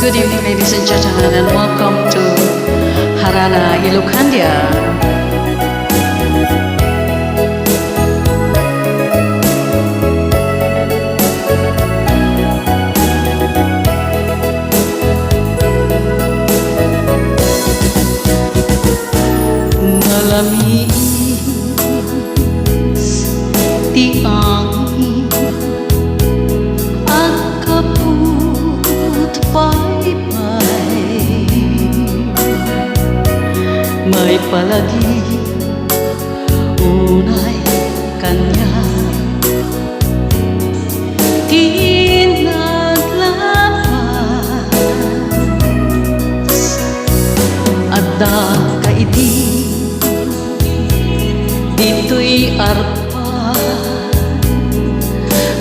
Good evening, ladies and gentlemen, and welcome to Harana Ilocania. Nalamis ti angin at kaput paypay, may palagi unay kanya tinaglapas at kaiti dito'y arpa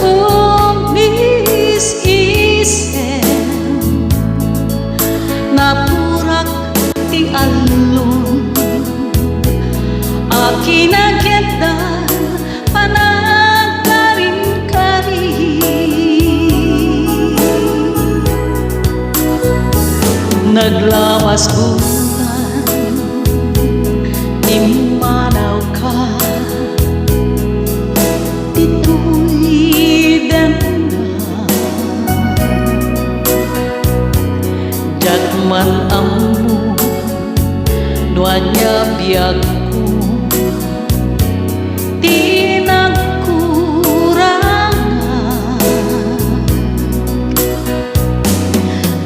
umis-isen napurak ti alon akinagyadan panagkarin-kari naglawas bulan imanaw ka dito'y danda jagman ammo nuanya biag ko tinagkurangan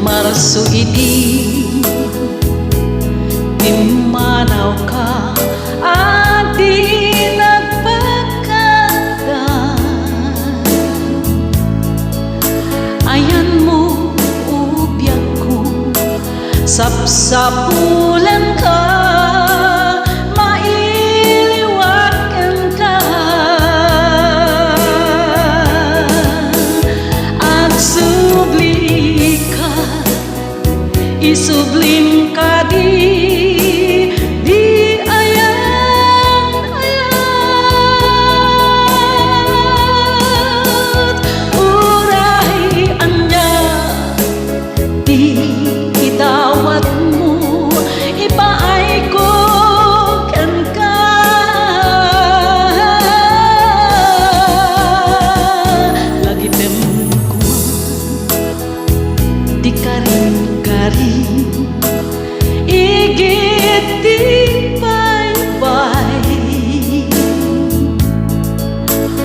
marso idi imanaw ka at di nagpagkanda ayan mo ubyak ko sapsapulan ka mailiwagan ka at subli ka isublim ka di igit di paypay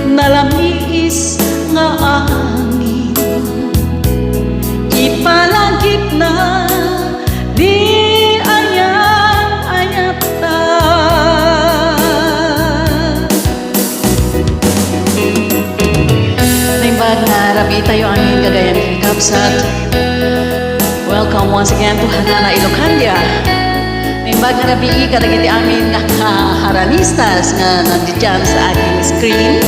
nalamis nga angin ipalagip na di ayat-ayata naimbag na rabi tayo angin kagayan kapsat. Welcome once again to Harana Ilocania. Nimbag na nabii kadagiti amin nga haranistas nga nandiyan sa aking screen.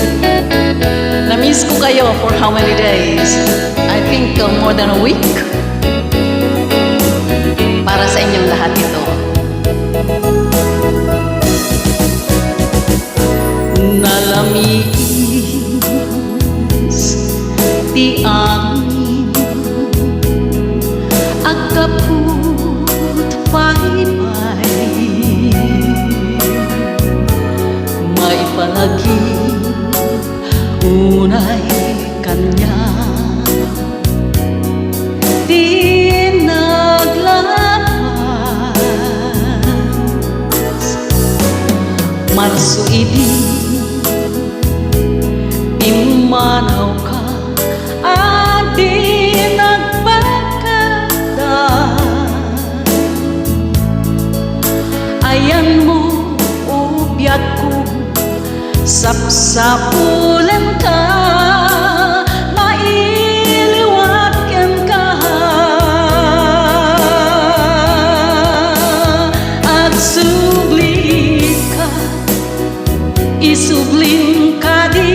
Na-miss ko kayo for how many days? I think more than a week. Para sa inyong lahat ito. Nalamis ti angin kaput paypay may palagi unay kanya tinaglapas marso idi imanaw ka at di ayan mo ubyak ko sapsapulan ka mailiwagan ka at subli ka isublim ka di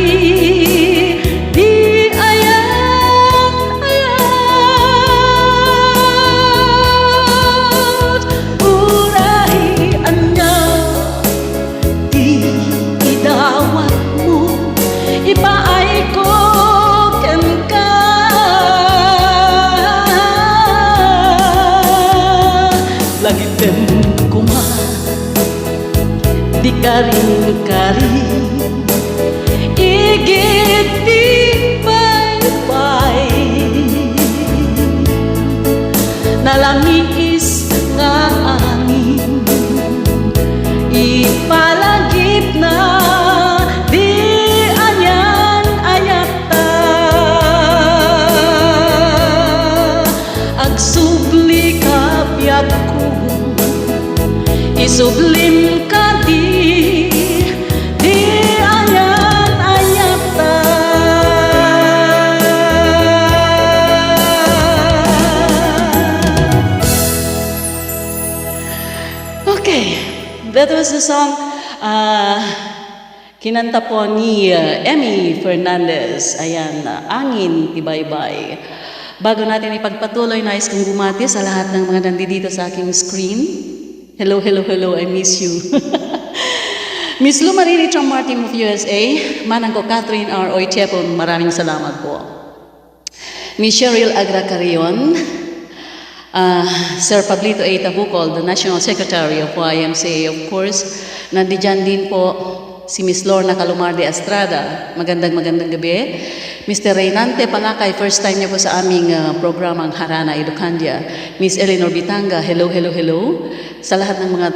garing-garing igit di pay-pay nalangis nga angin ipalagip na di anyan ayata agsubli ka biag ko isublim ka di anyan ayata okay, that was the song kinanta po ni Emmy Fernandez. Ayan, Angin Tibaybay. Bago natin ipagpatuloy, nais kong bumati sa lahat ng mga nandito sa aking screen. Hello, hello, hello, I miss you. Miss Lu Marini Chong Martin of USA, manang ko Catherine R. Oichepon, maraming salamat po. Miss Cheryl Agra Carrion, Sir Pablito A. Tabucol, the National Secretary of YMCA, of course. Nandiyan din po si Miss Lorna Calumarde Estrada. Magandang gabi. Mr. Reynante Palakay, first time niyo po sa aming programang Harana Ilocandia. Miss Eleanor Bitanga, hello, hello, hello. Sa lahat ng mga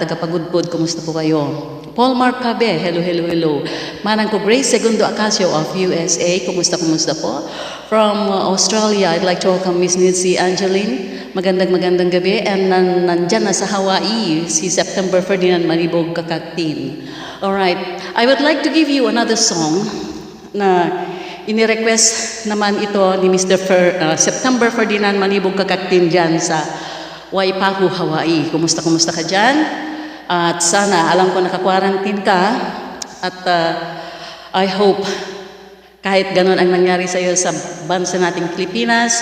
tagapagudpod, kumusta po kayo? Paul Mark Cabe, hello, hello, hello. Manang ko Grace Segundo Acacio of USA, kumusta po? From Australia, I'd like to welcome Miss Nancy Angeline. Magandang gabi. And nandyan na sa Hawaii, si September Ferdinand Manibog Kakaktin. Alright, I would like to give you another song na inirequest naman ito ni Mr. September Ferdinand Manibog Kakaktin dyan sa Waipahu, Hawaii. Kumusta ka dyan? At sana, alam ko naka-quarantine ka at I hope kahit ganun ang nangyari sa iyo sa bansa nating Pilipinas,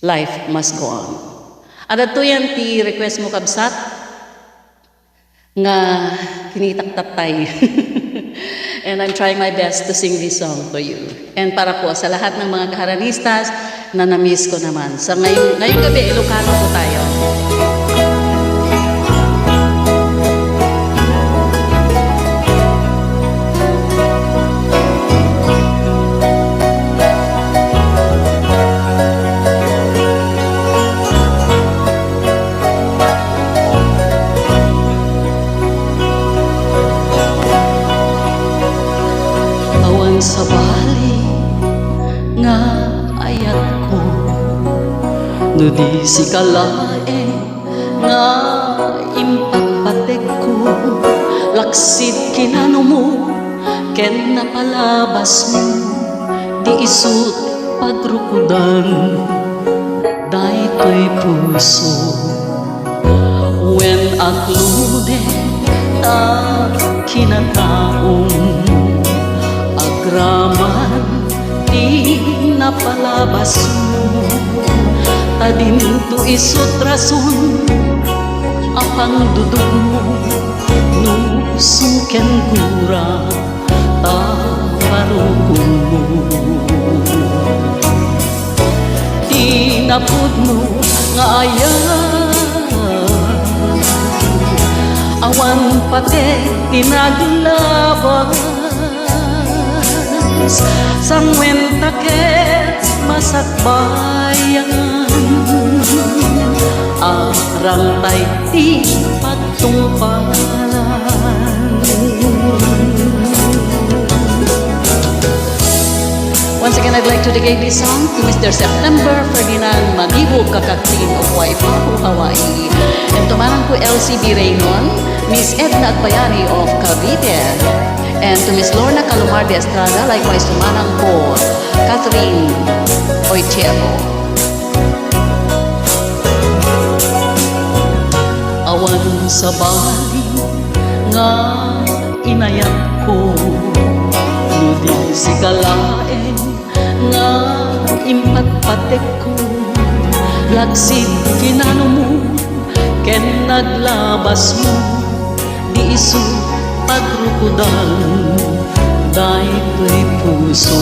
life must go on. At ito yan, request mo kabsat nga kinitaktatay. And I'm trying my best to sing this song for you. And para po sa lahat ng mga kaharanistas na na-miss ko naman. Sa ngayong gabi, Ilocano po tayo. Sa bali nga ayat ko no di si kalae nga impagpatek ko laksid kinano mo ken napalabas mo di isut pagrukudan daytoy puso when aklude ta kinataong agraman di napalabas mo tadin to isut rason apang dudog mo nusuken gura taparukon mo di napud mo nga ayan awan pate tinaglaban sangwen taket masakbayan arang tay ti pagtungpalan. Once again, I'd like to dedicate this song to Mr. September Ferdinand Manibog Kakaktin of Waipahu, Hawaii, and to manang ko LCB Raynon, Miss Edna Agbayani of Cavite, and to Miss Lorna Calumarde Estrada, likewise to manang ko Catherine Oichepon. Awan sa bali nga inayat ko nudi si kalaeng nga impatpatek ko laksid kinano mo ken naglabas mo di isu pagrukudan daytoy puso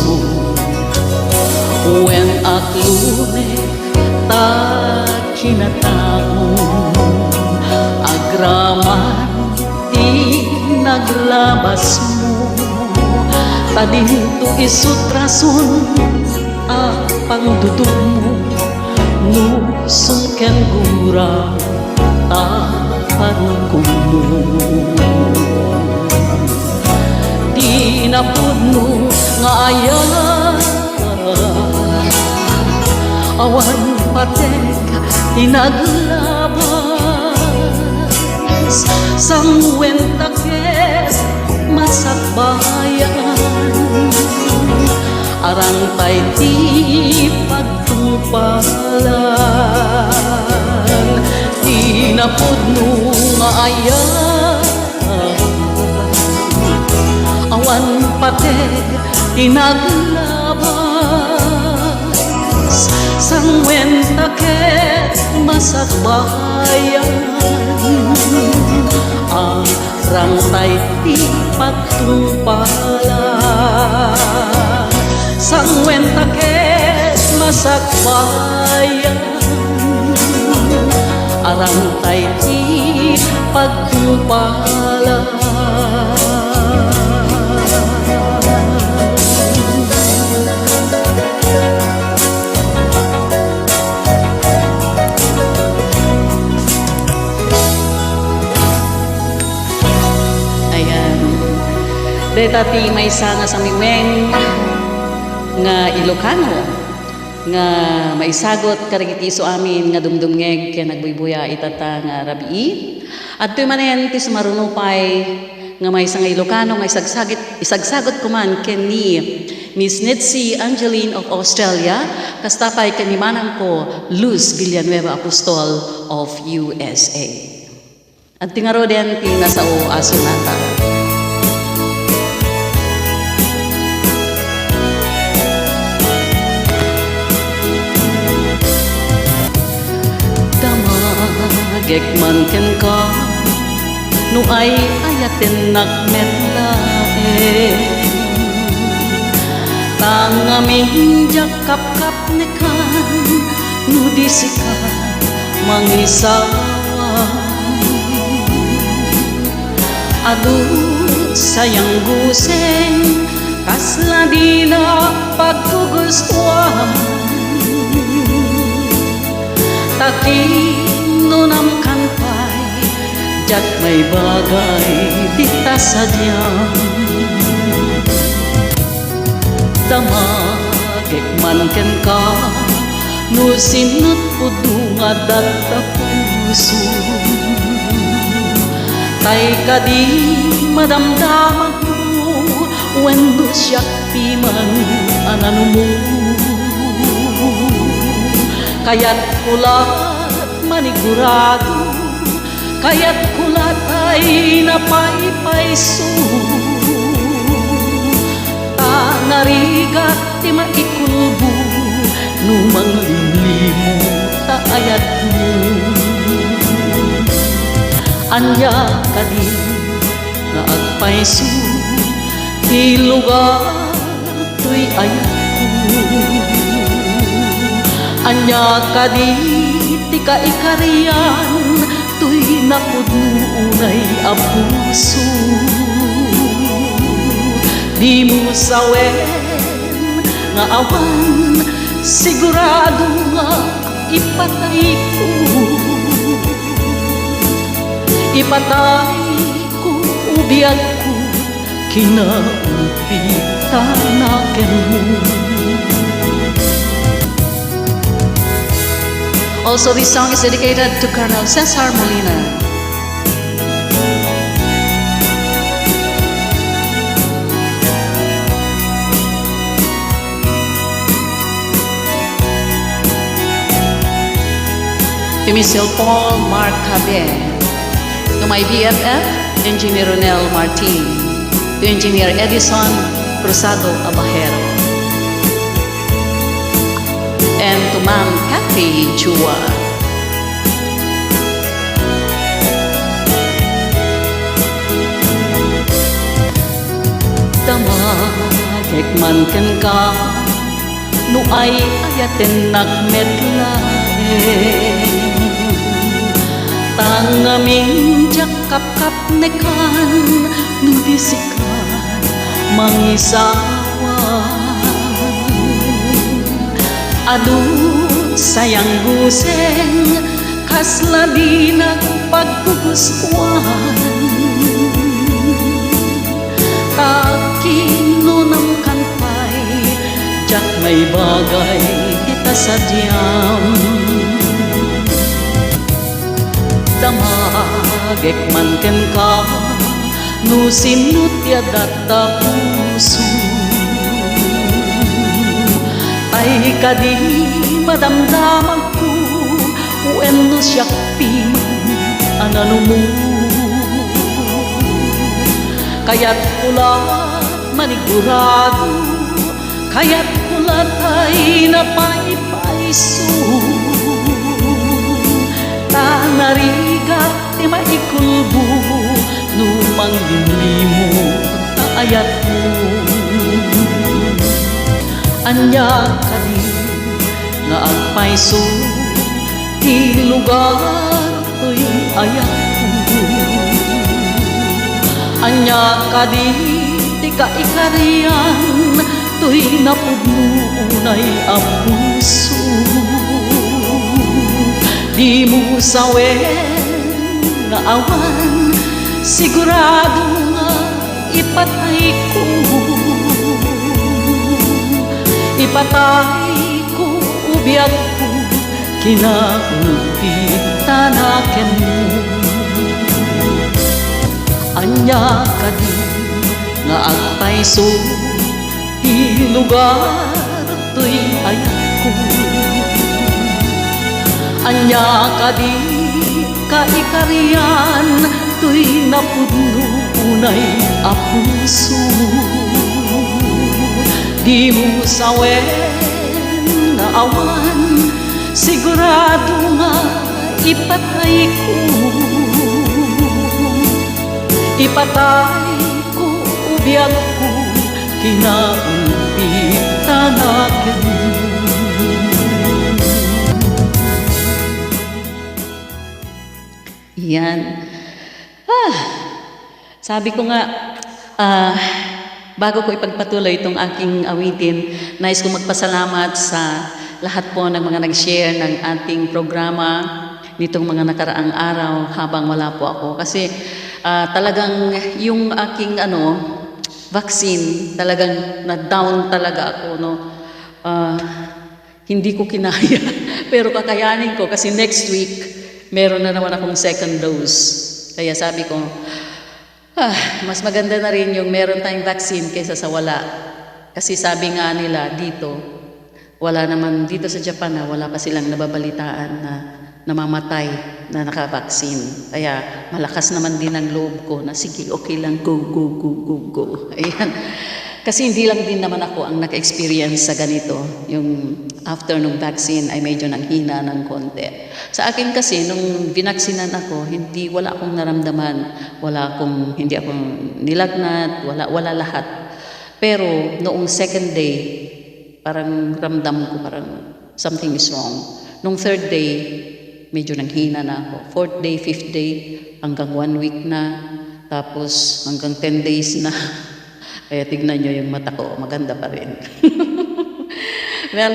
when aklune ta kinataong agraman ti naglabas mo. Tadinto isut rason pangdudog mo. Nusong ken gura tapan mo. Di napudno nga ayan awan patek tinaglabas samwen takes masakbayan arang tay ti pagtupalan di napudno nga ayan awan patek tinaglabas sangwen taket masakbayan arang tay ti pagtupalan sangwen taket masakbayan arang tay ti pagtupalan. Dati may nga sa miweng nga Ilocano nga maisagot karigiti so amin nga dumdumngeg kaya nagbuybuya itata nga rabii at tuy manen ti sumarunupay nga may nga Ilocano nga isagsagot kuman ken ni Miss Nitsi Angeline of Australia kastapay ken ni manang ko Luz Villanueva Apostol of USA at tingaro den ti nasao aso nata. Gekman ken ka no ay ayaten nakmetlae tangaming jakap-kap nekan no disika mangisawa adut sayang guseng kasla dina pagkugustuhan taki nunam kanpay jak may bagay dita sadyang damagek man ken ka no sinut pudunga datta puso tay kadi madamdaman mo wendo siyak piman anano mo kayat kulat manigurado kaya't kulat ay napaypayso tanarigat ti maikulbo numang limlimo taayat mo anya kadi nga agpayso ti lugar tuy ayat ko anya kadi ti kaikarian tuy napudnunay abuso di mo sawen nga awan sigurado nga ipatay ko ubiyag ko kinaupitanaken mo. Also, this song is dedicated to Colonel Cesar Molina. To Miss Paul Mark Cabe, to my BFF, Engineer Ronel Martin, to Engineer Edison Cruzado Abajero, and to Ma'am Kathy Chua. Damagek man ken ka no ay ayaten nagmetlae Tangamin jakap-kap nekan nudisikan mangisawan. Adut sayang guseng kasla di nagpagpupuskuan. Takinunam kanpay jak may bagay kita sadyam. Damagek man ken ka no sinut ya data puso. Ay kadi madamdamag ko wenno siya piman anano mo. Kaya't ulat manigurado, kaya't ulat ay napaypayso. Tanarigat ti maikulbo numang limlimo taayat mo. Anya kadi nga agpayso ti lugar to'y ayat mo. Anya kadi ti kaikarian to'y napudnunay a puso. Di mo sawen nga awan sigurado nga ipatay ko. Ipatay ko ubiyag ko kinaupitanaken mo. Anya kadi nga agpayso ti lugar to'y ayat ko. Anya kadi kaikarian to'y napudnunay a puso. Di mo sawen nga awan sigurado nga ipatay ko. Ipatay ko ubiyag ko kinaupitanaken. Yan. Sabi ko nga, bago ko ipagpatuloy itong aking awitin, nais kong magpasalamat sa lahat po ng mga nag-share ng ating programa nitong mga nakaraang araw habang wala po ako. Kasi talagang yung aking vaccine, talagang na-down talaga ako. No? Hindi ko kinaya, pero kakayanin ko kasi next week, meron na naman akong second dose. Kaya sabi ko, mas maganda na rin yung meron tayong vaccine kaysa sa wala. Kasi sabi nga nila dito, wala naman dito sa Japan na wala pa silang nababalitaan na namamatay na nakabaksin. Kaya malakas naman din ang loob ko na sige, okay lang, go, go, go, go, go. Ayan. Kasi hindi lang din naman ako ang naka-experience sa ganito. Yung after nung vaccine ay medyo nanghina ng konti. Sa akin kasi, nung binaksinan ako, wala akong naramdaman. Hindi ako nilagnat, wala lahat. Pero noong second day, parang ramdam ko parang something is wrong. Nung third day, medyo nanghina na ako. Fourth day, fifth day, hanggang 1 week na. Tapos hanggang 10 days na. Kaya tignan nyo yung mata ko, maganda pa rin. Well,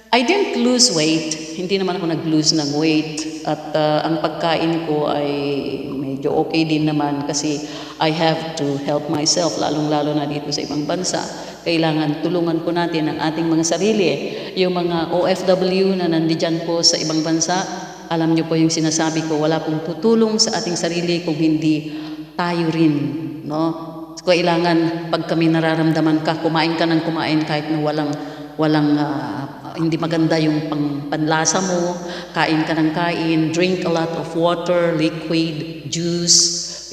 I didn't lose weight. Hindi naman ako nag-lose ng weight. At ang pagkain ko ay medyo okay din naman kasi I have to help myself, lalong-lalo na dito sa ibang bansa. Kailangan tulungan po natin ang ating mga sarili. Yung mga OFW na nandiyan po sa ibang bansa, alam nyo po yung sinasabi ko, wala pong tutulong sa ating sarili kung hindi tayo rin, no? Kailangan pag kami nararamdaman ka, kumain ka ng kumain kahit na walang hindi maganda yung panlasa mo, kain ka ng kain, drink a lot of water, liquid, juice,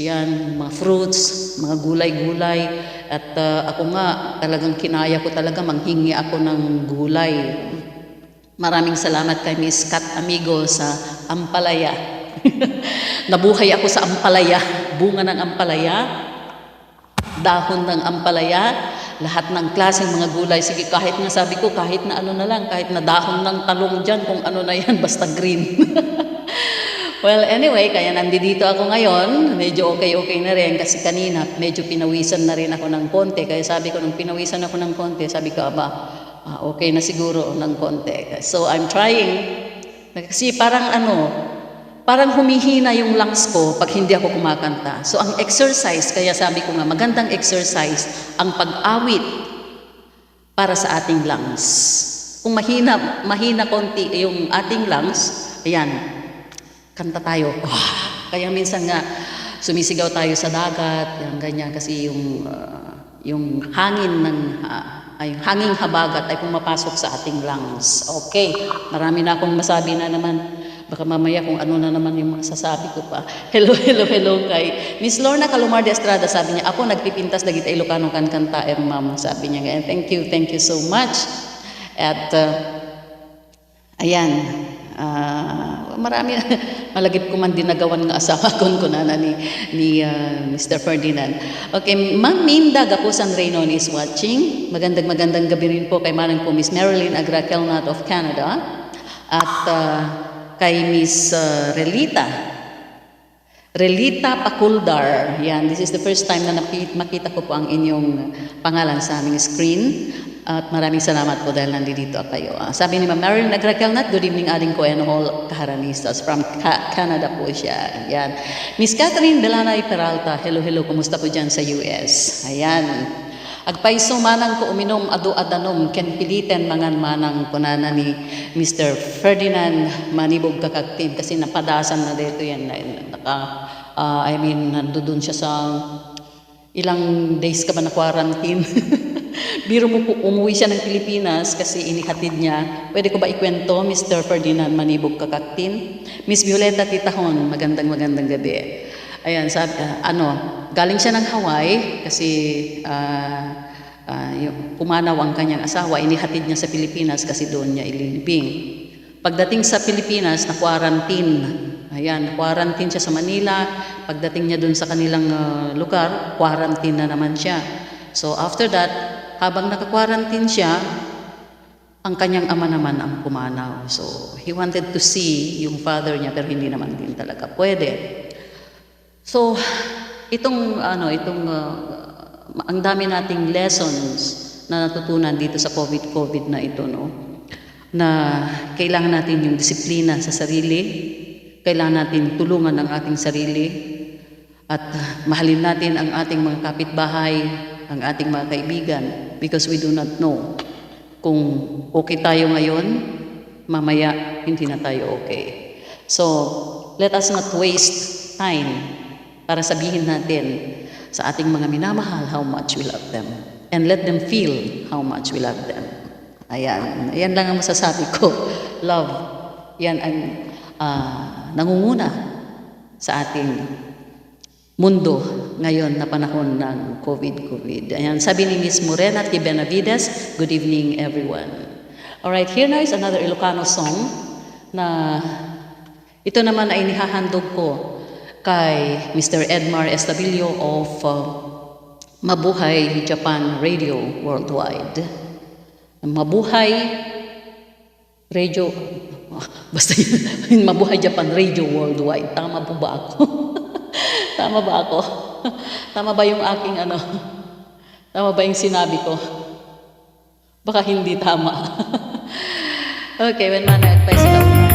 yan, mga fruits, mga gulay-gulay. At ako nga, talagang kinaya ko talaga, manghingi ako ng gulay. Maraming salamat kay Miss Kat Amigo sa ampalaya. Nabuhay ako sa ampalaya, bunga ng ampalaya, dahon ng ampalaya, lahat ng klaseng mga gulay. Sige, kahit nga sabi ko, kahit na ano na lang, kahit na dahon ng talong dyan, kung ano na yan, basta green. Well, anyway, kaya nandito ako ngayon. Medyo okay na rin kasi kanina medyo pinawisan na rin ako ng konti. Kaya sabi ko, nung pinawisan ako ng konti, sabi ko, okay na siguro ng konti. So, I'm trying. Kasi parang humihina yung lungs ko pag hindi ako kumakanta. So, ang exercise, kaya sabi ko nga, magandang exercise, ang pag-awit para sa ating lungs. Kung mahina konti yung ating lungs, ayan, kanta tayo. Kaya minsan nga sumisigaw tayo sa dagat, yan ganyan kasi yung hangin hanging habagat ay pumapasok sa ating lungs. Okay, marami na akong masabi na naman. Baka mamaya kung ano na naman yung masasabi ko pa. Hello kay Miss Lorna Calomar de Estrada, sabi niya, ako nagpipintas lagi ta Ilocano kan kanta, ma'am, sabi niya. Ganyan. Thank you so much. At ayan, marami malagip ko man din nagawan nga asawa ko na ni Mr. Ferdinand. Okay, Ma'am Minda Gapusan Reynon is watching. Magandang gabi rin po kay Manang po Miss Marilyn Agrakelnat of Canada at kay Miss Relita Pakuldar. Yan, this is the first time na makita ko po ang inyong pangalan sa aming screen. At maraming salamat po dahil nandito kayo. Sabi ni Ma'am Marilyn Agrakelnat, good evening ating ko and all kaharanistas. From Canada po siya. Ayan. Miss Catherine Delanay Peralta, hello, kumusta po dyan sa US? Ayan. Agpaiso manang ko uminom adu-adanom, ken piliten mangan-manang kunana ni Mr. Ferdinand Manibog Kakagtib kasi napadasan na dito yan. Nandoon siya sa ilang days ka ba na quarantine? Biro mo po, umuwi siya ng Pilipinas kasi inihatid niya. Pwede ko ba ikwento, Mr. Ferdinand Manibog Kakaktin? Miss Violeta Titahon, magandang gabi. Ayan, sabi, galing siya ng Hawaii kasi pumanaw ang kanyang asawa, inihatid niya sa Pilipinas kasi doon niya ililibing. Pagdating sa Pilipinas, na-quarantine. Ayan, quarantine siya sa Manila. Pagdating niya doon sa kanilang lugar, quarantine na naman siya. So after that, habang naka-quarantine siya, ang kanyang ama naman ang pumanaw. So he wanted to see yung father niya pero hindi naman din talaga pwede. So ang dami nating lessons na natutunan dito sa COVID na ito, no? Na kailangan natin yung disiplina sa sarili, kailangan natin tulungan ang ating sarili at mahalin natin ang ating mga kapitbahay, ang ating mga kaibigan, because we do not know kung okay tayo ngayon, mamaya hindi na tayo okay. So, let us not waste time para sabihin natin sa ating mga minamahal how much we love them and let them feel how much we love them. Ayan lang ang masasabi ko. Love, yan ang nangunguna sa ating mundo ngayon na panahon ng COVID. Ayan, sabi ni Miss Morena T. Benavides, good evening everyone. Alright, here now is another Ilocano song na ito naman ay nihahandog ko kay Mr. Edmar Estabilio of Mabuhay Japan Radio Worldwide. Mabuhay Radio, basta yun, Mabuhay Japan Radio Worldwide. Tama po ba ako? Tama ba ako? Tama ba yung aking Tama ba yung sinabi ko? Baka hindi tama. Okay, when man nagpaisigaw.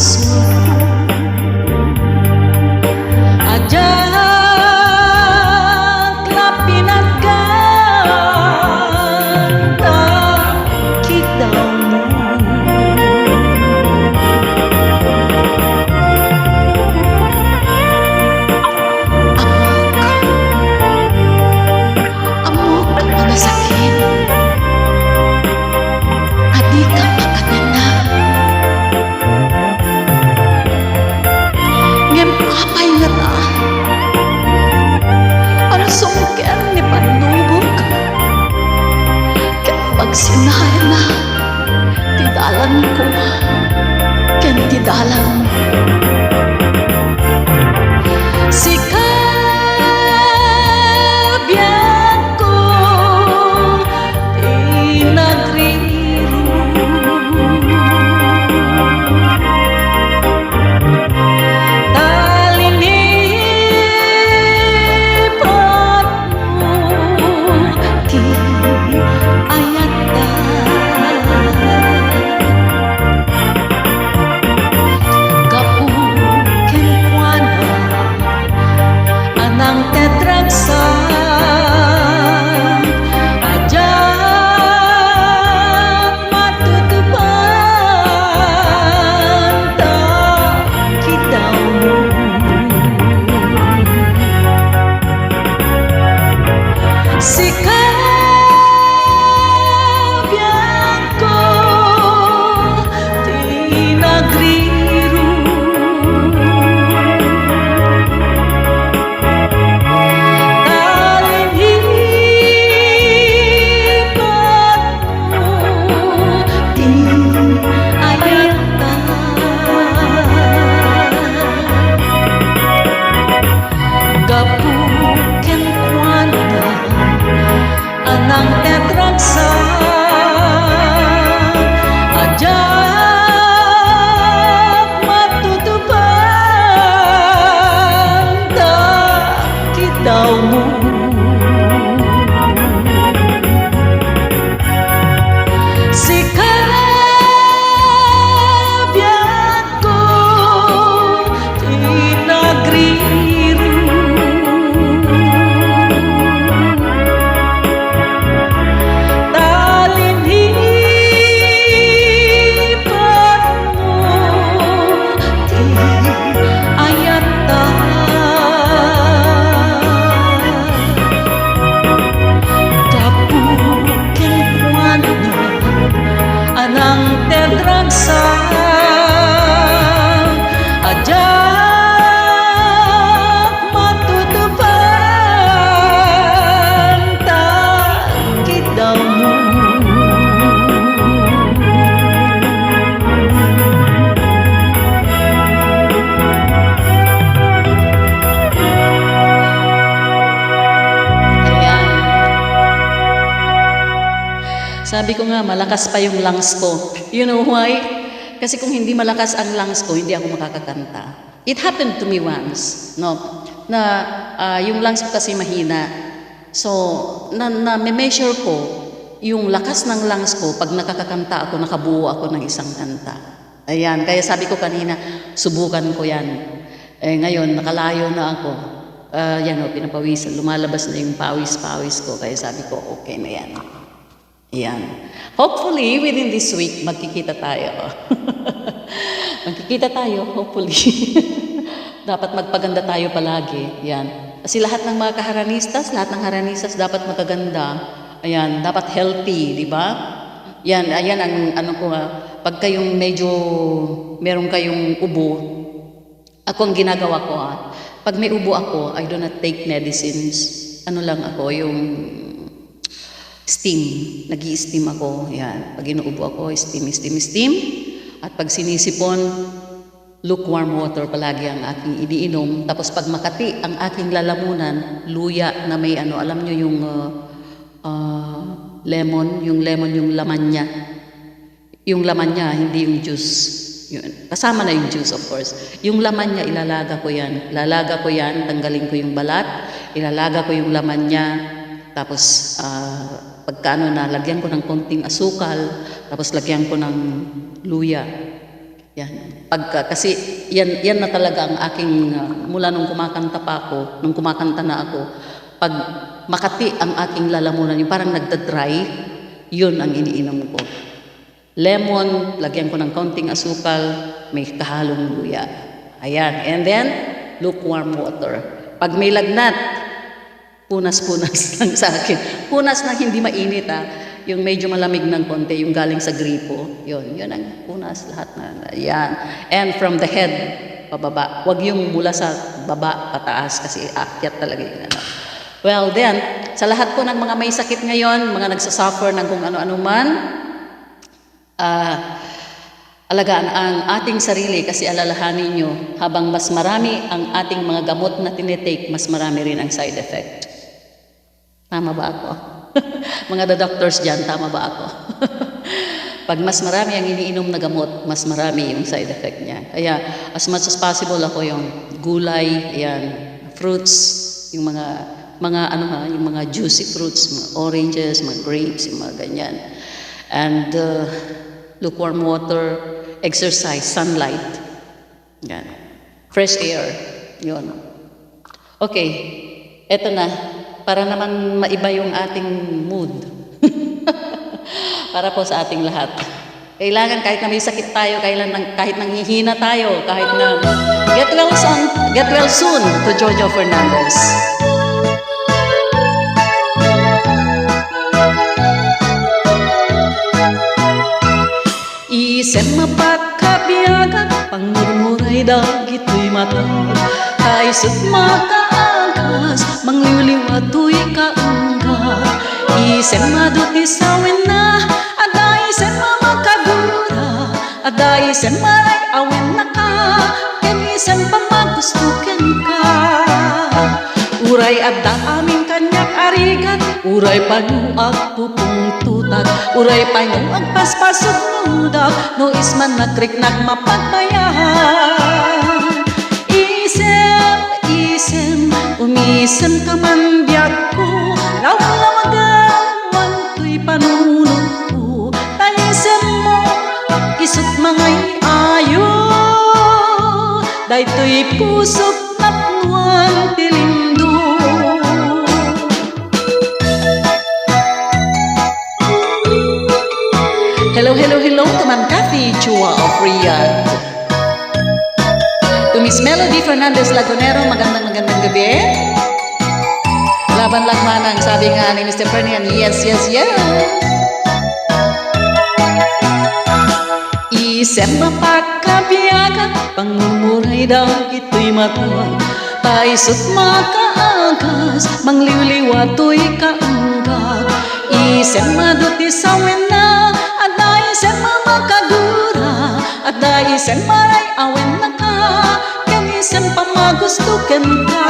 puso ko. Ajak lapin at ganda kita mo. Amok masakit, adi ka makatanda. Ngem kapay nga ta, ano sungken ni panubog. Ket pagsinahay na, tidalan ko, ken tidalan mo. Si kabiyak ko, di nagriro. Talinipat mo, di ayata. Kapuken kuana, anang tetragsa. Ajak matutupan ta kita mo. Si kabiyak ko, di nagriro. Talinipat mo, di ayata. Gapuken kuana, anang tetragsa. Ajak matutupan ta kita mo. Si kabiyak ko, di nagriro. Talinipat mo, di ayata. Kapuken kuana, anang tetragsa. Ajak matutupan ta kita mo. Ayan. Sabi ko nga, malakas pa yung lungs ko. You know why? Kasi kung hindi malakas ang lungs ko, hindi ako makakakanta. It happened to me once, no? Na yung lungs ko kasi mahina. So, na-measure ko yung lakas ng lungs ko pag nakakakanta ako, nakabuo ako ng isang kanta. Ayan, kaya sabi ko kanina, subukan ko yan. Ngayon, nakalayo na ako. Yan o, pinapawisan, lumalabas na yung pawis-pawis ko. Kaya sabi ko, okay na yan. Ayan. Hopefully, within this week, magkikita tayo. Magkikita tayo, hopefully. Dapat magpaganda tayo palagi. Yan. Kasi lahat ng mga kaharanistas, lahat ng haranistas dapat magaganda. Ayan, dapat healthy, di ba? Yan, ayan ang ano ko pag kayong medyo meron kayong ubo, ako ang ginagawa ko pag may ubo ako, I do not take medicines. Ano lang ako, yung steam. Nag-i-steam ako. Yan. Pag inuubo ako, steam. At pag sinisipon, lukewarm water palagi ang aking iniinom. Tapos pag makati ang aking lalamunan, luya na may ano, alam nyo yung lemon, yung laman niya. Yung laman niya, hindi yung juice. Yun. Kasama na yung juice, of course. Yung laman niya, ilalaga ko yan. Ilalaga ko yan, tanggalin ko yung balat, ilalaga ko yung laman niya, tapos pagkaano na, lagyan ko ng konting asukal, tapos lagyan ko ng luya. Yan. Kasi yan na talaga ang aking, mula nung kumakanta pa ako, nung kumakanta na ako, pag makati ang aking lalamunan, yung parang nagda-dry, yun ang iniinom ko. Lemon, lagyan ko ng kaunting asukal, may kahalong luya. Ayan. And then, lukewarm water. Pag may lagnat, punas-punas lang sa akin. Punas na hindi mainit yung medyo malamig ng konti, yung galing sa gripo, yun ang punas lahat na, yan. And from the head, pababa. Huwag yung mula sa baba, pataas, kasi aakyat talaga yung ano. Well then, sa lahat po ng mga may sakit ngayon, mga nagsasuffer ng kung ano-ano man, alagaan ang ating sarili kasi alalahanin nyo, habang mas marami ang ating mga gamot na tinitake, mas marami rin ang side effect. Tama ba ako? Mga doctors dyan, tama ba ako? Pag mas marami ang iniinom na gamot, mas marami yung side effect niya. Kaya as much as possible ako yung gulay, yan, fruits, yung yung mga juicy fruits, mga oranges, mga grapes, yung mga ganyan. And lukewarm water, exercise, sunlight, yan. Fresh air, yun. Okay, eto na. Para naman maiba yung ating mood. Para po sa ating lahat. Kailangan kahit na may sakit tayo, kahit nanghihina tayo, kahit na get well soon to Jojo Fernandez. Isem mapakabiyagan, pangmurmuray dagito'y mata, kaisot makaagas, mangliwliwato'y kaungga. Isem maduti sawin na, ada isem mamakagura, ada isem maray awin na ka, ken isem pamagustuken ka. Uray adda aming kanyak arigat, uray panuag pupungtutat, uray panuag paspasok nudag, no isman nagkrik nagmapagbayan. Isem, umisem ka man biyak ko, lawang-lawagan to'y panunod ko, taisem mo, isot mangay ayo, dayto'y pusok napnuan tilindo. Hello to Ma'am Kathy Chua of Riyadh. To Miss Melody Fernandez Lagunero, magandang gabi. Laban lagmanang, sabi nga ni Mr. Fernian, yes. Isem mapakabiyagan, pangmumuray daw ito'y matuwa, paisot makaagas, mangliwliwato'y kaunggag. Isem maduti sawin na, ada isem mamakagura, ada isem maray awen na ka, ken isem pamagustuken ka.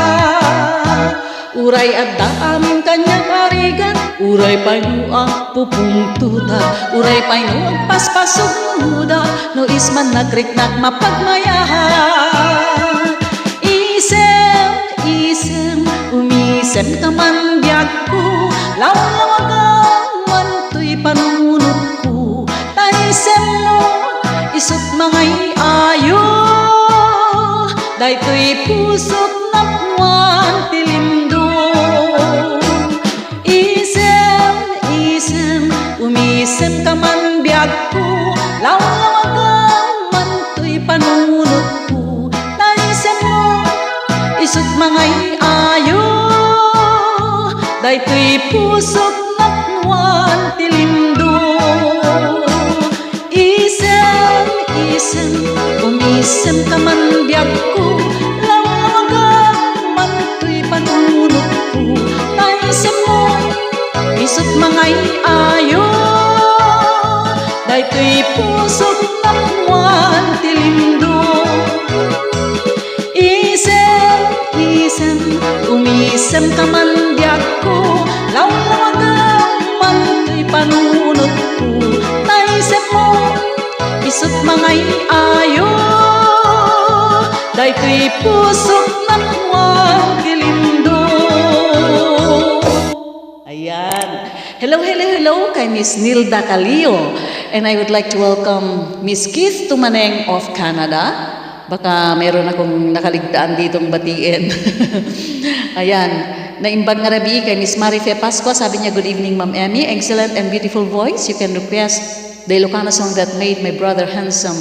Uray adda amin kanyang arigan, uray paynuang pupungtuta, uray paynuang paspasok muda, no isman nagrik nagmapagmayahan. Isem, umisem ka man biyak ko, lawang-lawagan man to'y panunod ko, taisem mo, isot mangay ayo, dayto'y pusok napnuan tilindo. Isem, umisem ka man biyak ko, lawang-lawagan man to'y panunod ko, taisem mo, isot mangay ayo, dayto'y pusok napnuan tilindo. Isem, umisem ka man biyak ko, lawang-lawagan man to'y panunod ko, taisem mo, isot mangay ayo, dayto'y pusok napnuan tilindo. Isem, umisem ka man biyak ko, lawang-lawagan man to'y panunod ko, taisem mo, isot mangay ayo, dayto'y pusok napnuan tilindo. Ayan. Hello kay Miss Nilda Calio. And I would like to welcome Miss Keith Tumaneng of Canada. Baka meron akong nakaligtaan ditong batiin. Ayan. Naimbag nga rabi kay Miss Marife Pascua. Sabi niya, good evening, Ma'am Emmy. Excellent and beautiful voice. You can request the Ilocano song that made my brother handsome.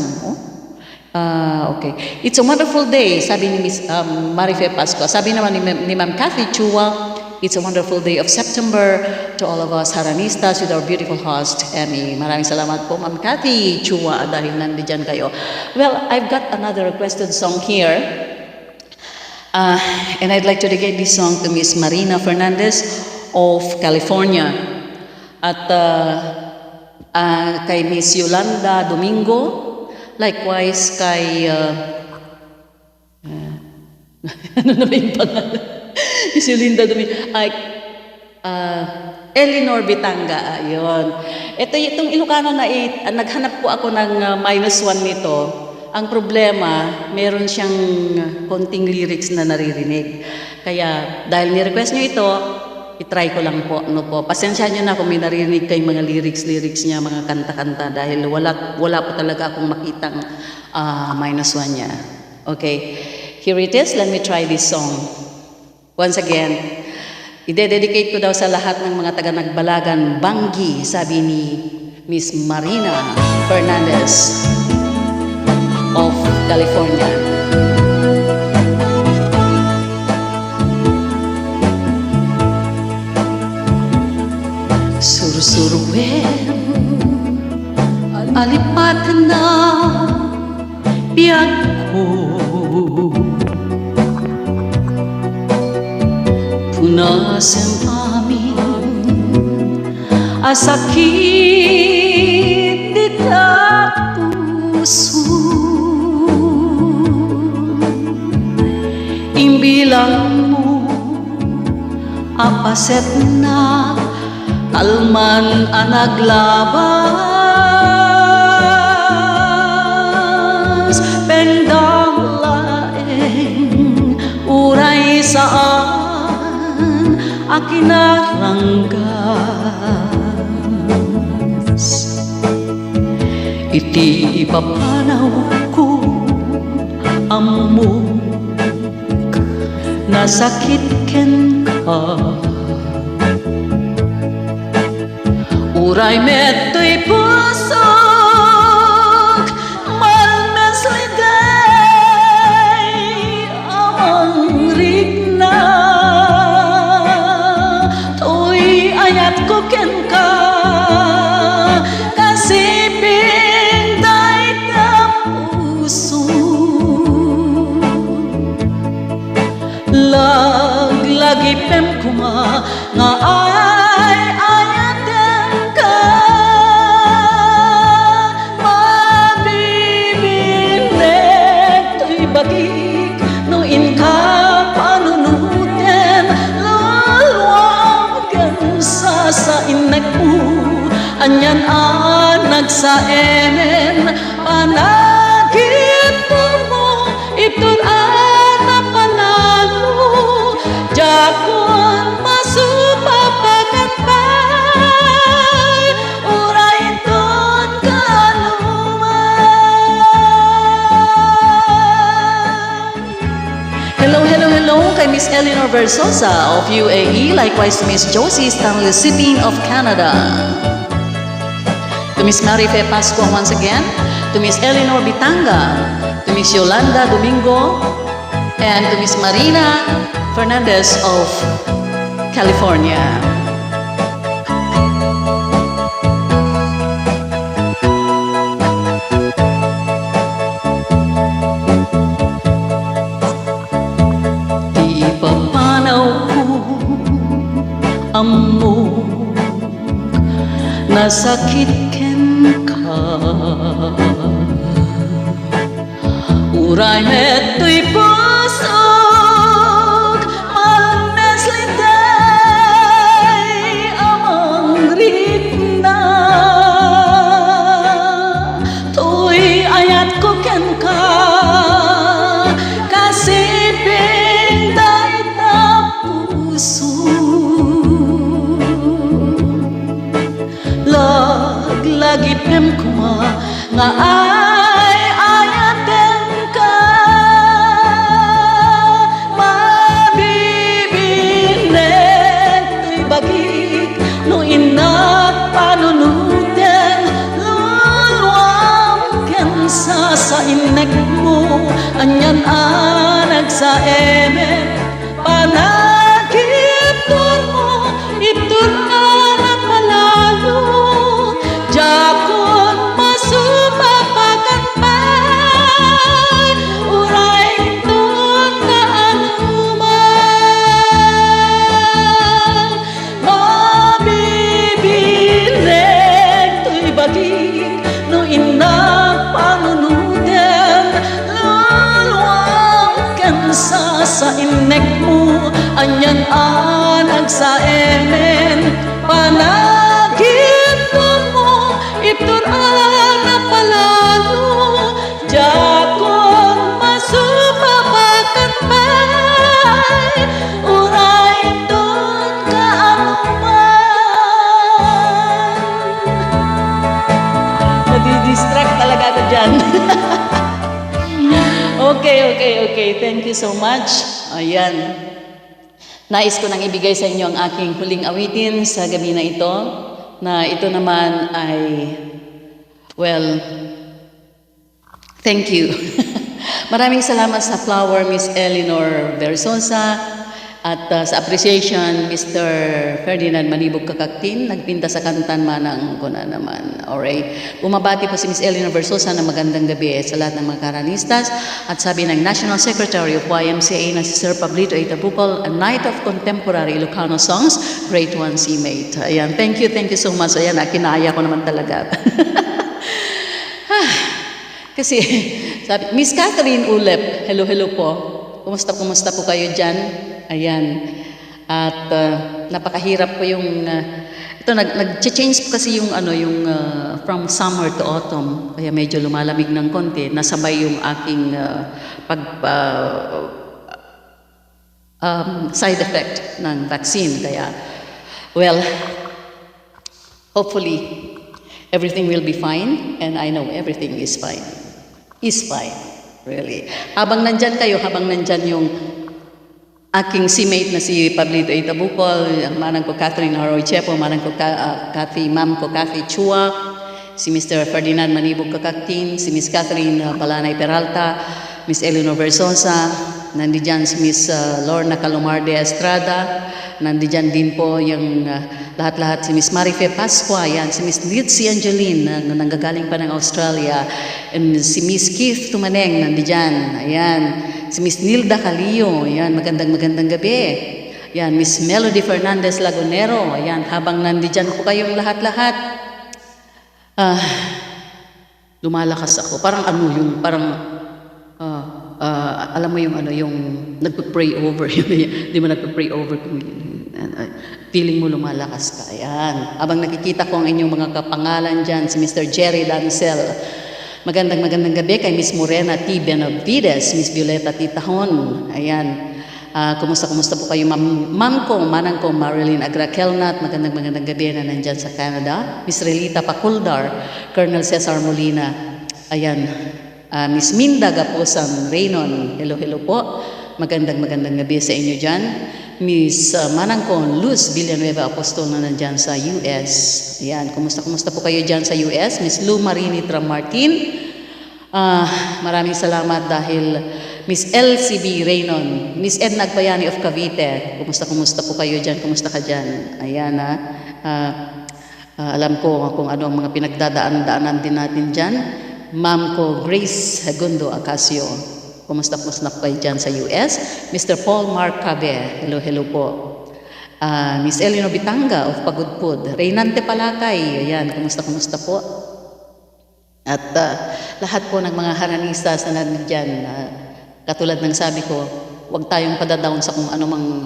Okay. It's a wonderful day, sabi ni Miss Marife Pascua. Sabi naman ni Ma'am Kathy Chua, it's a wonderful day of September to all of us Haranistas with our beautiful host, Emmy. Maraming salamat po, Ma'am Kathy Chua, dahil nandiyan kayo. Well, I've got another requested song here. And I'd like to dedicate this song to Miss Marina Fernandez of California. At kay Miss Yolanda Domingo. Likewise kay... ano na ba yung pangalan? Miss Yolanda Domingo. Eleanor Bitanga. Ayun. Itong Ilocano na naghanap po ako ng -1 nito. Ang problema, meron siyang konting lyrics na naririnig. Kaya dahil ni-request nyo ito, itry ko lang po, no po. Pasensya nyo na kung may narinig kay mga lyrics niya, mga kanta-kanta, dahil wala po talaga akong makitang -1 niya. Okay, here it is. Let me try this song. Once again, ide-dedicate ko daw sa lahat ng mga taga-Nagbalagan, Banggi, sabi ni Miss Marina Fernandez of California. Surusuruin, alipatan na biyag ko, punasan amin asakit di puso, imbilang mo apaset na kalman ang naglabas, pendang laeng uray saan akin naranggas. Iti ipapanaw ko amok nasakit ken ka, uray meto'y pusok, malmesligay amang rigna. To'y ayat ko ken ka, kasiping day na puso. Laglagipem ko nga ay ayaten ka, mabibinek to'y bagik, noin ka panunuten, lalwagan sa inek mo, anyan nagsaenen, panagip mo, ito'y napalalo, jakon masupapagantay, uray ton kaluman. Hello kay Miss Eleanor Versosa of UAE, likewise to Miss Josie Stanley Sitting of Canada. To Miss Marife Pascua once again, to Miss Eleanor Bitanga, to Miss Yolanda Domingo, and to Miss Marina Fernandez of California. Di papanaw ko amok, nasakit ken ka, uray meto'y pusok, malmesligay amang rigna. To'y ayat ko ken ka, kasiping day na puso. Laglagipem ko nga ay ayaten ka mabibinek to'y bagik no inak panunuten luluwang kensa sa inek mo anyan anag sa emet panagip mo itur na palalo jakon masupapakan pay uray tun na anuman mabibinek to'y bagik no inak panunuten luluwang kensa sa inek mo anyan anag sa emen panagip mo ituran na palalo jakon masupapakan pay uray doon ka anuman. Nadidistract talaga ako dyan. Okay. Thank you so much. Ayan. Nais ko nang ibigay sa inyo ang aking huling awitin sa gabi na ito. Na ito naman ay, well, thank you. Maraming salamat sa flower, Miss Eleanor Versosa. At sa appreciation, Mr. Ferdinand Manibog Kakaktin, nagpinta sa kantan manang ko na naman. Alright. Bumabati po si Miss Eleanor Versosa na magandang gabi sa lahat ng mga karanistas. At sabi ng National Secretary of YMCA na si Sir Pablito Itabukol, a night of contemporary Ilocano songs, Great One C-Mate. Ayan, thank you so much. Ayan, kinaya ko naman talaga. Kasi, sabi, Miss Catherine Ulep, hello po. Kumusta po kayo dyan? Ayan. At napakahirap po yung ito nag-change po kasi yung from summer to autumn. Kaya medyo lumalamig ng konti. Nasabay yung aking side effect ng vaccine. Kaya well, hopefully everything will be fine, and I know everything is fine. Is fine, really. Habang nandyan kayo, habang nandyan yung aking seammate na si Pablito Itabukol, ang manang ko Catherine Haroy Chepo, manang ko ma'am ko Cathy Chua, si Mr. Ferdinand Manibog Kakaktin, si Miss Catherine Palanay Peralta, Miss Eleanor Versosa, nandiyan si Miss Lorna Calomarde Estrada, nandiyan din po yung lahat-lahat si Miss Marife Pascua, yan, si Miss Litzy Angeline na nanggagaling pa ng Australia, and si Miss Keith Tumaneng nandiyan, ayan, si Miss Nilda Calio, ayan, magandang gabi. Ayan, Miss Melody Fernandez Lagunero, ayan, habang nandiyan po kayong lahat-lahat, lumalakas ako. Parang alam mo yung yung nagpe-pray over, di mo nagpe-pray over kung feeling mo lumalakas ka. Ayan. Habang nakikita ko ang inyong mga kapangalan dyan, si Mr. Jerry Dancel. Magandang gabi kay Miss Morena T. Benavides, Miss Violeta Titahon. Ayan. Kumusta po kayo, ma'am ko, manang ko, Marilyn Agrakelnat. Magandang gabi na nandyan sa Canada. Miss Relita Paculdar, Colonel Cesar Molina. Ayan. Miss Minda Gapusan Reynon. Hello po. Magandang gabi sa inyo dyan. Miss Manangkon Luz Villanueva Apostol na nandyan sa US. Ayan, kumusta po kayo dyan sa US? Miss Lou Marini Tramartin. Maraming salamat dahil Miss LCB Reynon. Miss Edna Agbayani of Cavite. Kumusta po kayo dyan? Kumusta ka dyan? Ayan alam ko kung ano ang mga pinagdadaanan din natin dyan. Ma'am ko Grace Segundo Acacio. Kumusta po kayo dyan sa US? Mr. Paul Mark Cabe, hello po. Miss Eleanor Bitanga of Pagudpud. Reynante Palakay, ayan, kumusta po? At lahat po ng mga haranistas na nandyan, katulad ng sabi ko, huwag tayong padadown sa kung ano mang,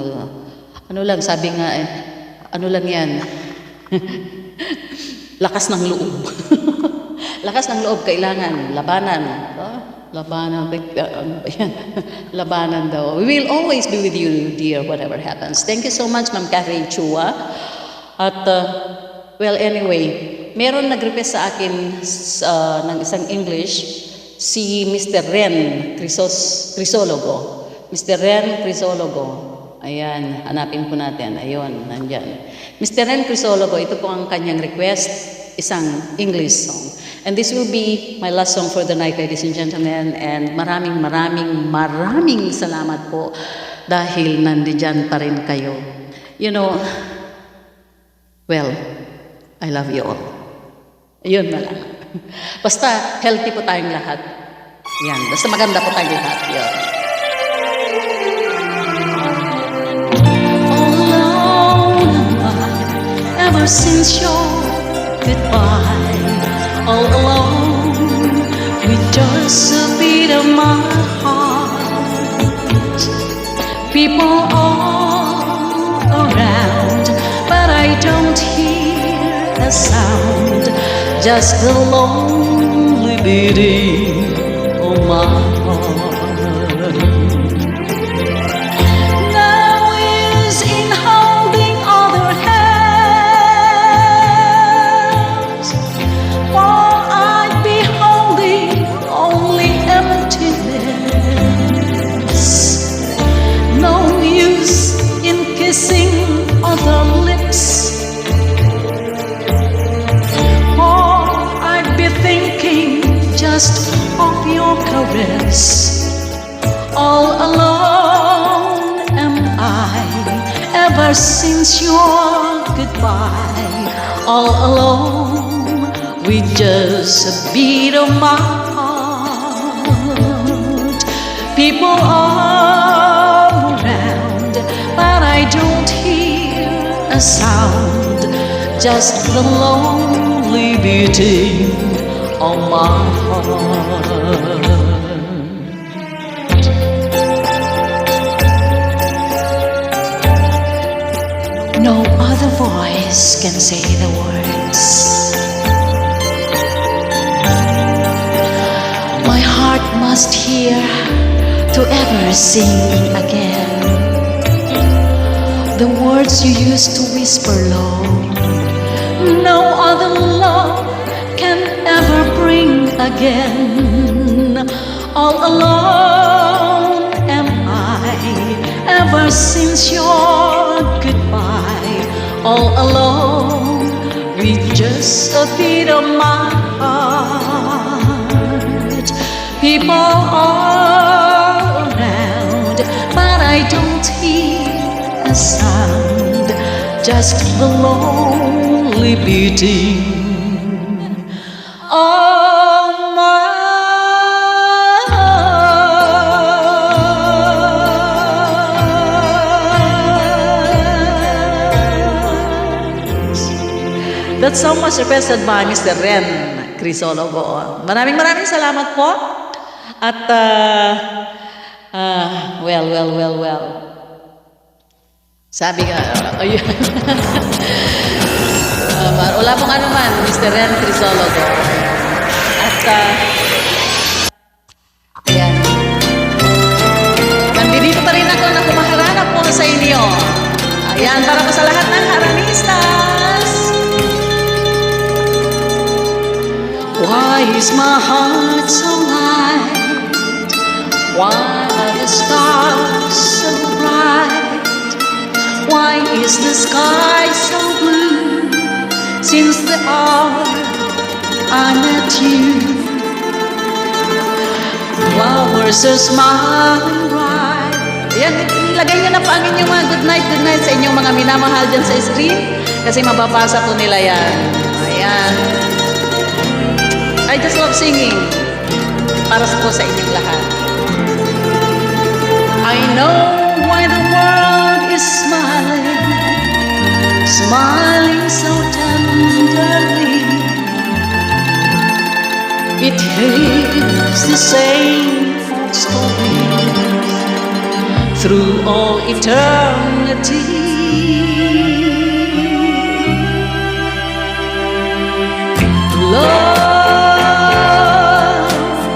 sabi nga ano lang yan, lakas ng loob. Lakas ng loob, kailangan, labanan. Labanan daw. We will always be with you, dear, whatever happens. Thank you so much, Ma'am Catherine Chua. At, well, anyway, Meron nag-request sa akin ng isang English, si Mr. Ren Crisologo. Mr. Ren Crisologo. Ayan, hanapin po natin. Ayun, nandyan. Mr. Ren Crisologo, ito po ang kanyang request, isang English song. And this will be my last song for the night, ladies and gentlemen. And maraming salamat po dahil nandiyan pa rin kayo. You know, well, I love you all. Yun na lang. Basta healthy po tayong lahat. Yan, basta maganda po tayong lahat. Yun. Ever since your goodbye, all alone with just a beat of my heart. People all around, but I don't hear a sound, just the lonely beating of my heart. Kissing other lips, or I'd be thinking just of your caress. All alone am I, ever since your goodbye. All alone with just a beat of my heart. People all around, but I don't hear a sound, just the lonely beating of my heart. No other voice can say the words. My heart must hear to ever sing again the words you used to whisper low. No other love can ever bring again. All alone am I, ever since your goodbye. All alone with just a beat of my heart. People all around, but I don't hear a sound, just the lonely beating of my heart. That song was requested by Mr. Ren Crisologo. Maraming salamat po. At well. Sabi nga, ayun. Wala pong ano man, Mr. Ren Crisologo. At, ayan. Nandito pa rin ako na kumaharap po sa inyo. Ayan, para po sa lahat ng haranistas. Why is my heart so light? Why are the stars so bright? Why is the sky so blue since the hour I met you? Flowers are smiling bright. Ayan, ilagay nyo na po ang inyong mga good night sa inyong mga minamahal dyan sa screen kasi mababasa po nila yan. Ayan. I just love singing para po sa inyong lahat. I know why the world is smiling so tenderly. It hears the same old stories through all eternity. Love,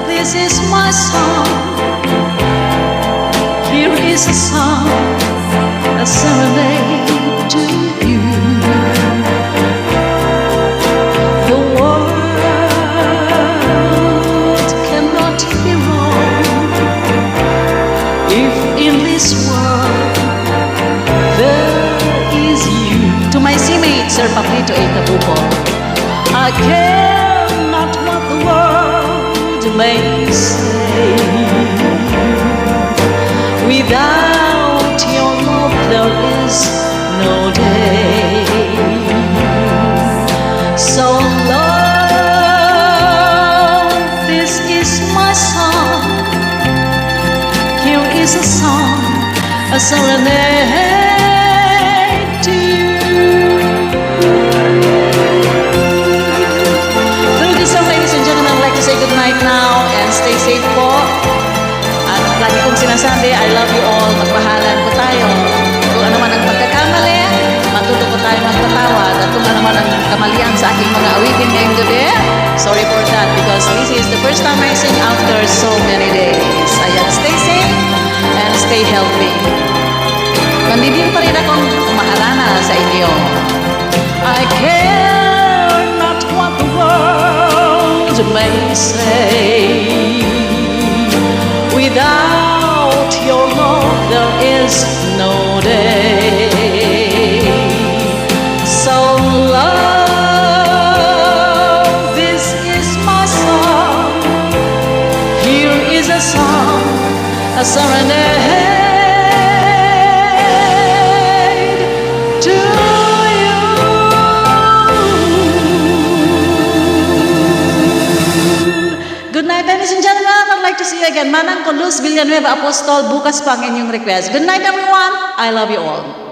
this is my song. Here is a song, a serenade to you. The this world, there is you. To my seamate, Sir Pablito A. Tabuco, I care not what the world may say. Without your love, there is no day. So love, this is my song. Here is a song, a serenade to you. Through this song, ladies and gentlemen, I'd like to say good night now and stay safe po. At lagi kong sinasabi, I love you all. Magmahalan po tayo. Kung ano man ang pagkakamali, matuto po tayo magpatawad. At kung ano man ang kamalian sa aking mga awitin ngayong gabi, sorry for that because this is the first time I sing after so many days. Ayan, stay safe and stay healthy. Nandidin pa rin akong maharana sa inyo. I care not what the world may say. Without your love, there is no day. So love, this is my song. Here is a song, a serenade to you. Good night, ladies and gentlemen. I'd like to see you again. Manang Con Luz Villanueva Apostol, bukas pa ang inyong request. Good night, everyone. I love you all.